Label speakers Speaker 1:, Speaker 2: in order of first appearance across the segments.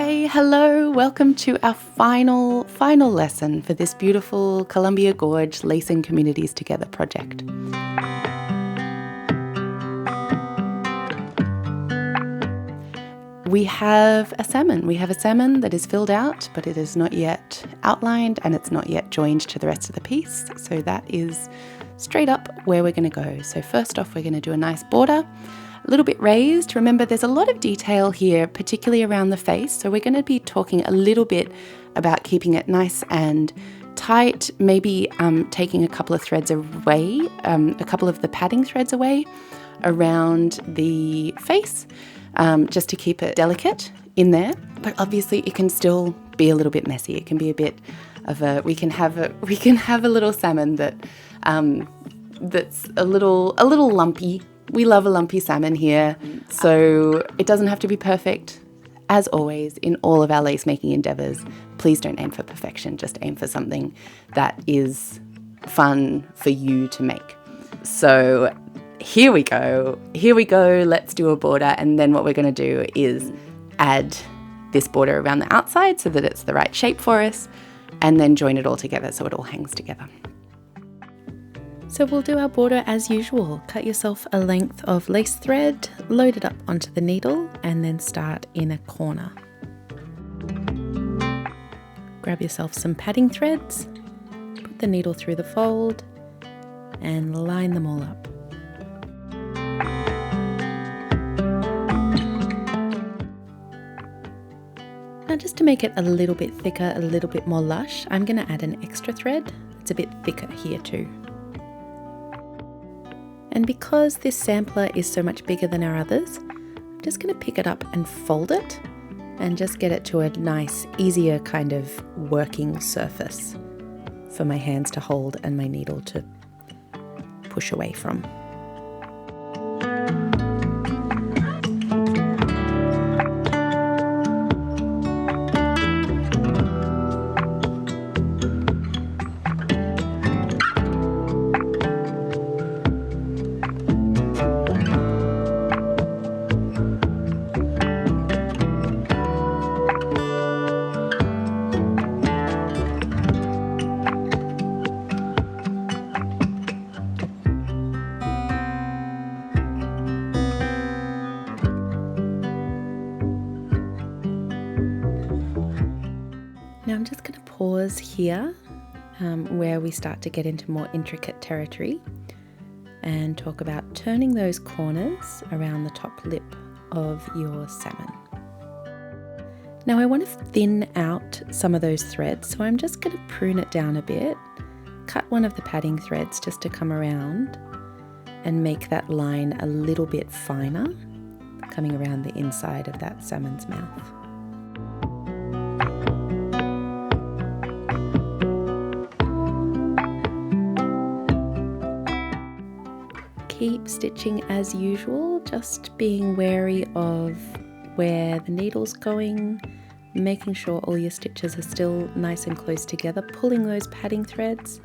Speaker 1: Hi, hello, welcome to our final lesson for this beautiful Columbia Gorge Lacing Communities Together project. We have a salmon that is filled out, but it is not yet outlined and it's not yet joined to the rest of the piece. So that is straight up where we're going to go. So first off, we're going to do a nice border, a little bit raised. Remember, there's a lot of detail here, particularly around the face. So we're going to be talking a little bit about keeping it nice and tight, maybe taking a couple of threads away, a couple of the padding threads away around the face. Just to keep it delicate in there, but obviously it can still be a little bit messy. It can be a bit of a. We can have a little salmon that's a little lumpy. We love a lumpy salmon here, so it doesn't have to be perfect. As always, in all of our lace making endeavors, please don't aim for perfection. Just aim for something that is fun for you to make. So. Here we go, let's do a border, and then what we're going to do is add this border around the outside so that it's the right shape for us, and then join it all together so it all hangs together. So we'll do our border as usual. Cut yourself a length of lace thread, load it up onto the needle, and then start in a corner. Grab yourself some padding threads, put the needle through the fold, and line them all up. Now, just to make it a little bit thicker, a little bit more lush, I'm going to add an extra thread. It's a bit thicker here too. And because this sampler is so much bigger than our others, I'm just going to pick it up and fold it and just get it to a nice, easier kind of working surface for my hands to hold and my needle to push away from. Now I'm just going to pause here where we start to get into more intricate territory and talk about turning those corners around the top lip of your salmon. Now I want to thin out some of those threads, so I'm just going to prune it down a bit, cut one of the padding threads just to come around and make that line a little bit finer, coming around the inside of that salmon's mouth. Keep stitching as usual, just being wary of where the needle's going, making sure all your stitches are still nice and close together, pulling those padding threads,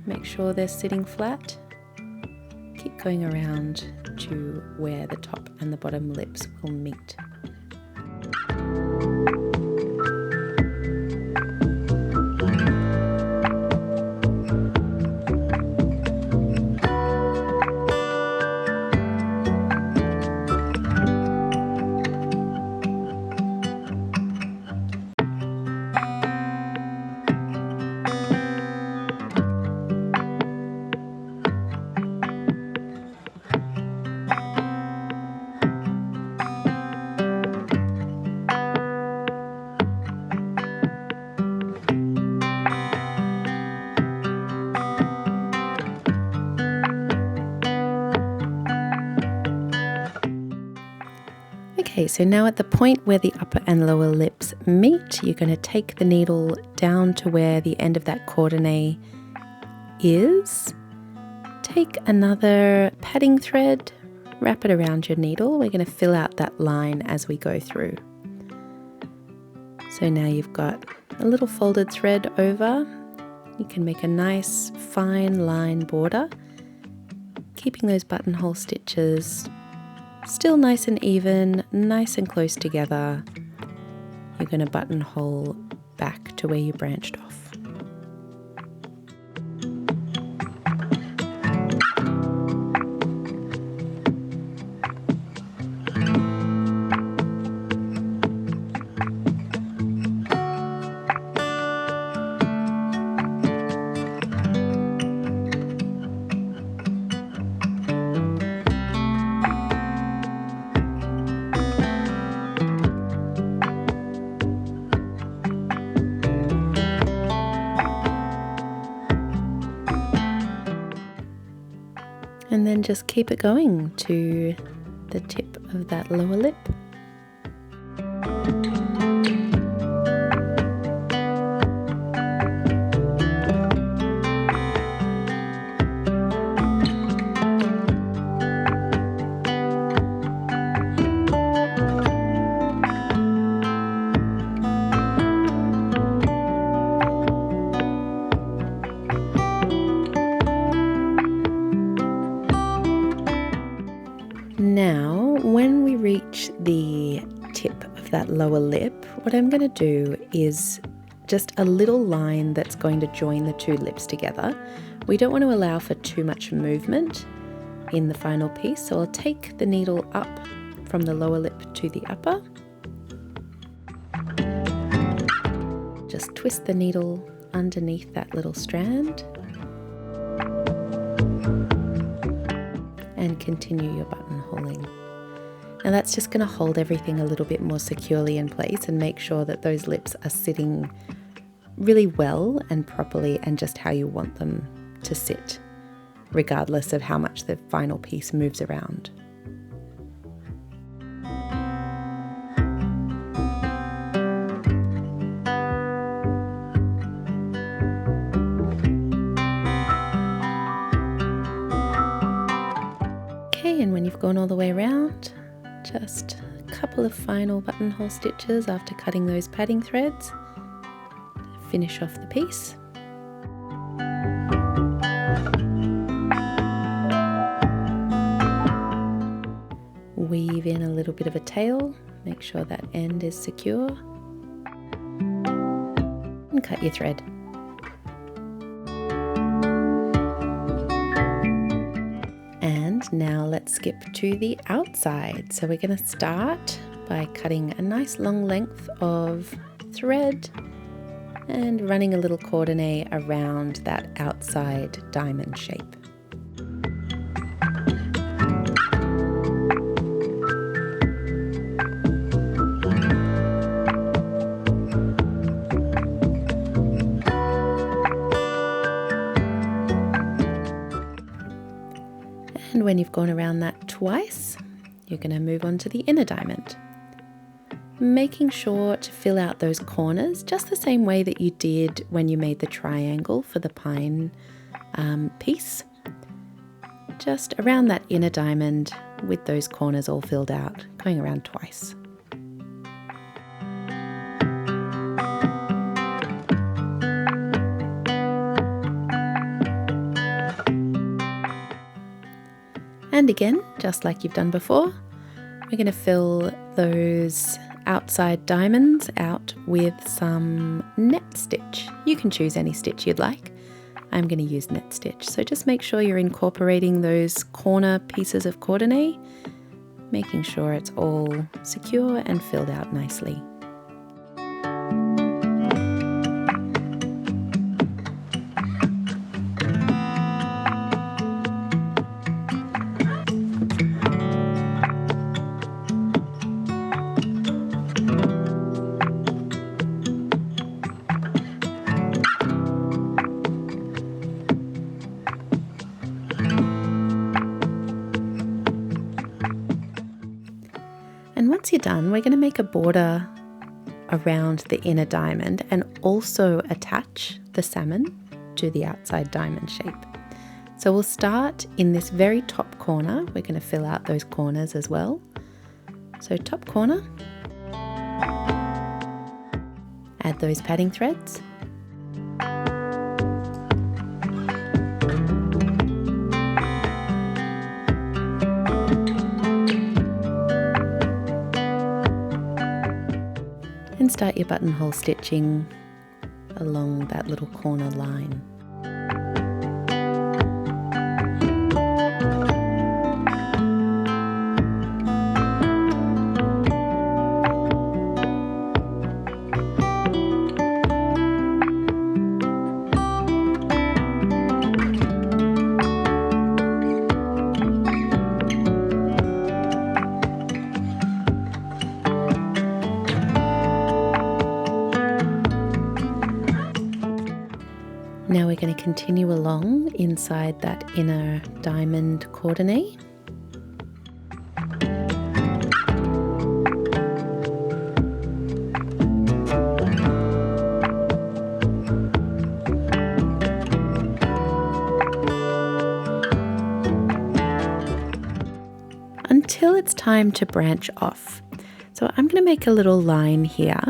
Speaker 1: make sure they're sitting flat. Keep going around to where the top and the bottom lips will meet. Okay, so now at the point where the upper and lower lips meet, you're going to take the needle down to where the end of that coordinate is. Take another padding thread, wrap it around your needle. We're going to fill out that line as we go through. So now you've got a little folded thread over. You can make a nice fine line border, keeping those buttonhole stitches still nice and even, nice and close together, you're going to buttonhole back to where you branched off. And then just keep it going to the tip of that lower lip. Now, when we reach the tip of that lower lip, what I'm going to do is just a little line that's going to join the two lips together. We don't want to allow for too much movement in the final piece, so I'll take the needle up from the lower lip to the upper. Just twist the needle underneath that little strand and continue your buttonholing. Now that's just going to hold everything a little bit more securely in place and make sure that those lips are sitting really well and properly and just how you want them to sit, regardless of how much the final piece moves around. And when you've gone all the way around, just a couple of final buttonhole stitches after cutting those padding threads to finish off the piece. Weave in a little bit of a tail, make sure that end is secure, and cut your thread. Now let's skip to the outside. So we're going to start by cutting a nice long length of thread and running a little coordinate around that outside diamond shape. And when you've gone around that twice, you're going to move on to the inner diamond. Making sure to fill out those corners just the same way that you did when you made the triangle for the pine piece. Just around that inner diamond with those corners all filled out, going around twice. And again, just like you've done before, we're going to fill those outside diamonds out with some net stitch. You can choose any stitch you'd like. I'm going to use net stitch. So just make sure you're incorporating those corner pieces of coordinate, making sure it's all secure and filled out nicely. And once you're done, we're going to make a border around the inner diamond and also attach the salmon to the outside diamond shape. So we'll start in this very top corner. We're going to fill out those corners as well. So top corner, add those padding threads. And start your buttonhole stitching along that little corner line. Now we're going to continue along inside that inner diamond coordinate. Until it's time to branch off. So I'm going to make a little line here.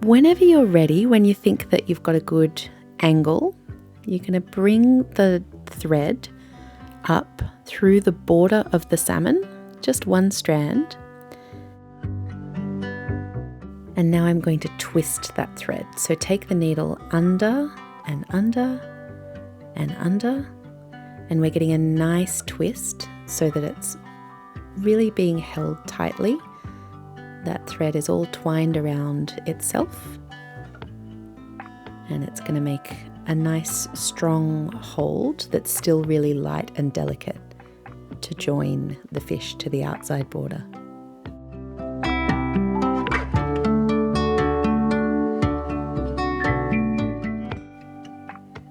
Speaker 1: Whenever you're ready, when you think that you've got a good angle, you're going to bring the thread up through the border of the salmon, just one strand. And now I'm going to twist that thread. So take the needle under and under and under, and we're getting a nice twist so that it's really being held tightly. That thread is all twined around itself. And it's going to make a nice strong hold that's still really light and delicate to join the fish to the outside border.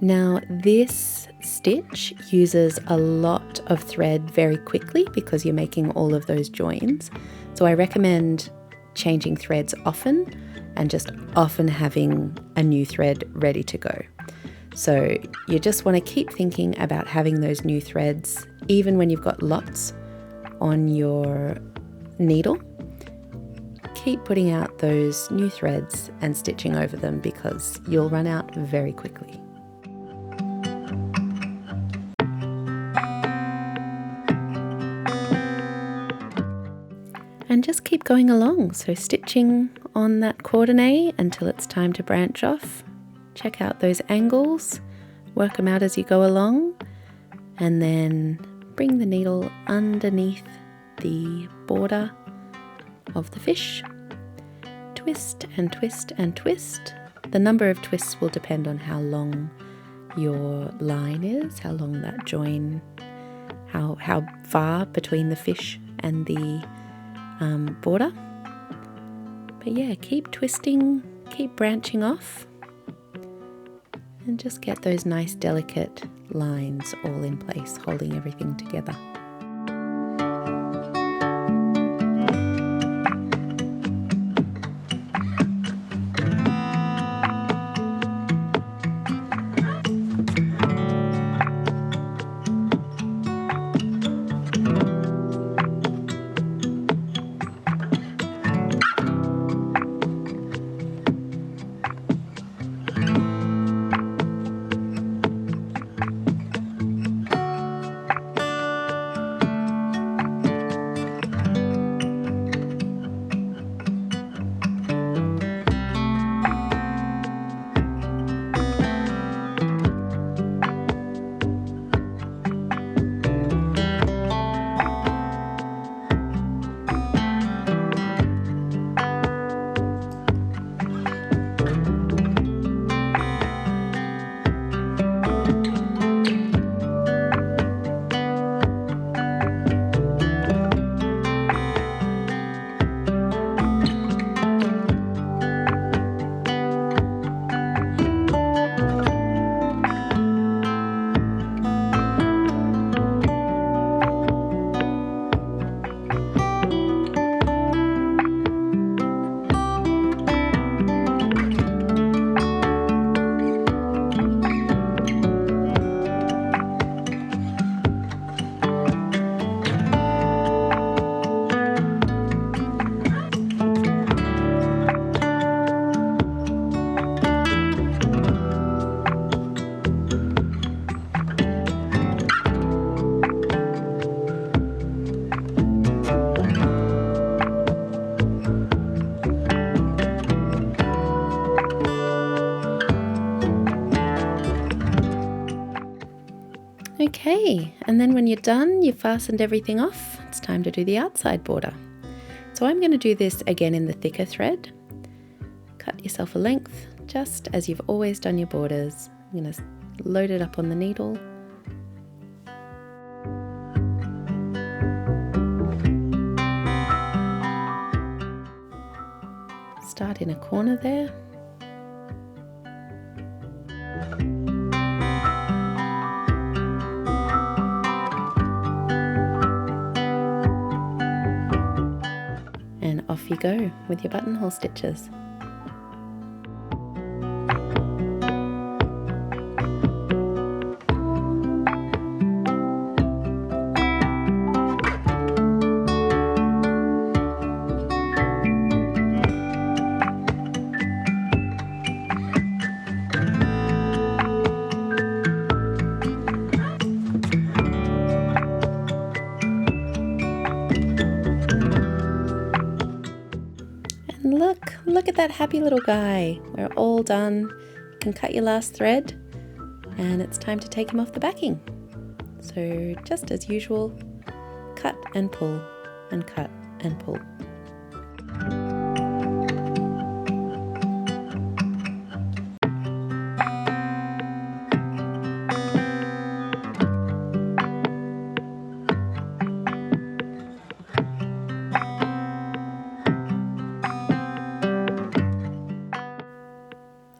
Speaker 1: Now this stitch uses a lot of thread very quickly because you're making all of those joins. So I recommend changing threads often and just often having a new thread ready to go. So you just want to keep thinking about having those new threads even when you've got lots on your needle. Keep putting out those new threads and stitching over them because you'll run out very quickly. And just keep going along, so stitching on that coordinate until it's time to branch off. Check out those angles, work them out as you go along, and then bring the needle underneath the border of the fish. Twist and twist and twist. The number of twists will depend on how long your line is, how long that join, how far between the fish and the border. But yeah, keep twisting, keep branching off, and just get those nice delicate lines all in place, holding everything together. Okay, and then when you're done, you've fastened everything off, it's time to do the outside border. So I'm going to do this again in the thicker thread. Cut yourself a length, just as you've always done your borders. I'm going to load it up on the needle. Start in a corner there. And off you go with your buttonhole stitches. Look at that happy little guy. We're all done. You can cut your last thread and it's time to take him off the backing. So just as usual, cut and pull and cut and pull.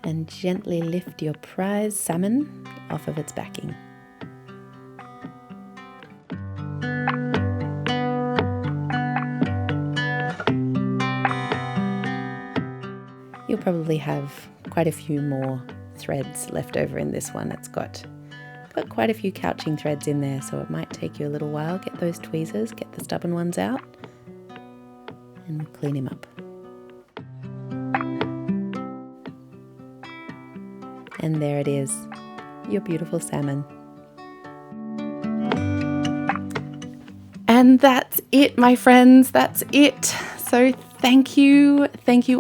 Speaker 1: And gently lift your prize salmon off of its backing. You'll probably have quite a few more threads left over in this one. It's got quite a few couching threads in there, so it might take you a little while. Get those tweezers, get the stubborn ones out, and we'll clean him up. And there it is, your beautiful salmon. And that's it, my friends, that's it. So thank you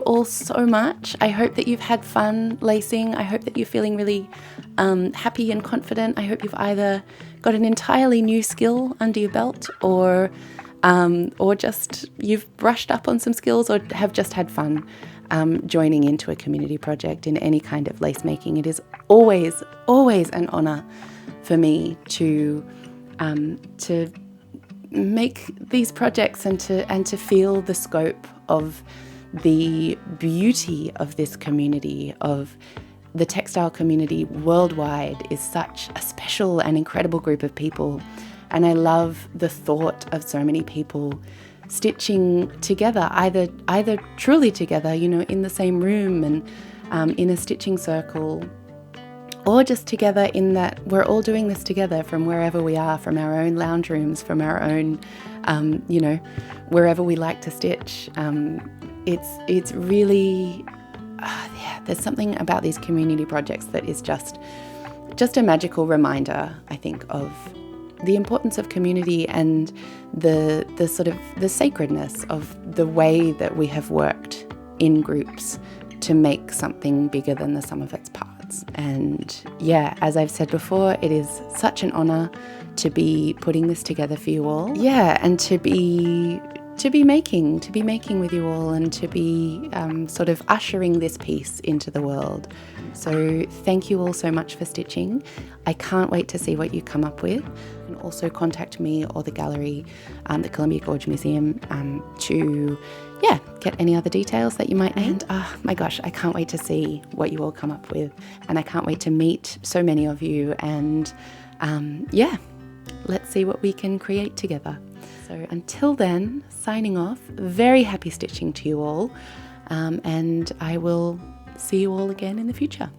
Speaker 1: all so much. I hope that you've had fun lacing. I hope that you're feeling really happy and confident. I hope you've either got an entirely new skill under your belt or just you've brushed up on some skills or have just had fun joining into a community project in any kind of lace making. It is always an honor for me to make these projects and to feel the scope of the beauty of this community, of the textile community worldwide is such a special and incredible group of people. And I love the thought of so many people stitching together, either truly together, in the same room and in a stitching circle, or just together in that we're all doing this together from wherever we are, from our own lounge rooms, from our own, wherever we like to stitch. It's really, there's something about these community projects that is just a magical reminder, I think, of the importance of community and the sort of the sacredness of the way that we have worked in groups to make something bigger than the sum of its parts. And yeah, as I've said before, it is such an honor to be putting this together for you all. Yeah, and to be making with you all, and to be sort of ushering this piece into the world. So thank you all so much for stitching. I can't wait to see what you come up with. You can also contact me or the gallery, the Columbia Gorge Museum, to get any other details that you might need. And my gosh, I can't wait to see what you all come up with, and I can't wait to meet so many of you, and let's see what we can create together. So until then, signing off, very happy stitching to you all, and I will see you all again in the future.